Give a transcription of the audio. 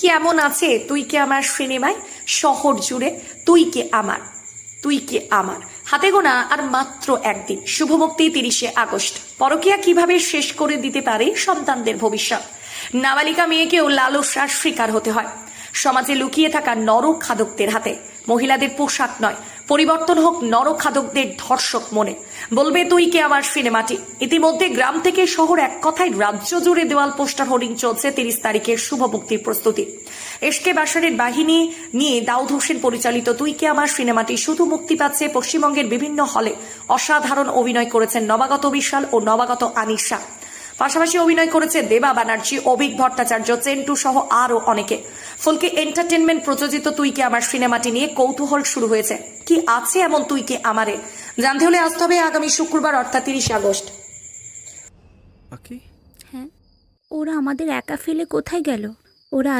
কি এমন আছে তুই কে আমার সিনেমায়? শহর জুড়ে তুই কে আমার, তুই কে আমার। হাতে গোনা আর মাত্র একদিন, শুভমুক্তি 30শে আগস্ট। পরকীয়া কিভাবে শেষ করে দিতে পারে সন্তানদের ভবিষ্যৎ। নাবালিকা মেয়েকেও লালসার শিকার হতে হয় সমাজে লুকিয়ে থাকা নরখাদকদের হাতে। মহিলাদের পোশাক নয়, পরিবর্তন হোক নরখাদকদের ধর্ষক মনে। বলবে তুই কে আমার সিনেমাটি। ইতিমধ্যে গ্রাম থেকে শহর, এক কথায় রাজ্য জুড়ে দেওয়াল পোস্টার হোর্ডিং চলছে 30 তারিখের শুভ মুক্তির প্রস্তুতি। এসকে বাসারের বাহিনী নিয়ে দাউদ হোসেন পরিচালিত তুই কে আমার সিনেমাটি শুধু মুক্তি পাচ্ছে পশ্চিমবঙ্গের বিভিন্ন হলে। অসাধারণ অভিনয় করেছেন নবাগত বিশাল ও নবাগত আনিশা। পাশাপাশি অভিনয় করেছে দেবা ব্যানার্জি, অভিক ভট্টাচার্য, চেন্টু সহ আরো অনেকে। ফলকে এন্টারটেনমেন্ট প্রযোজিত তুই কে আমার সিনেমাটি নিয়ে কৌতূহল শুরু হয়েছে। কি আছে এমন তুই কে আমারে? জানতে হলে আসতে হবে আগামী শুক্রবার অর্থাৎ 30 আগস্ট। হ্যাঁ, ওরা আমাদের একা ফেলে কোথায় গেল? ওরা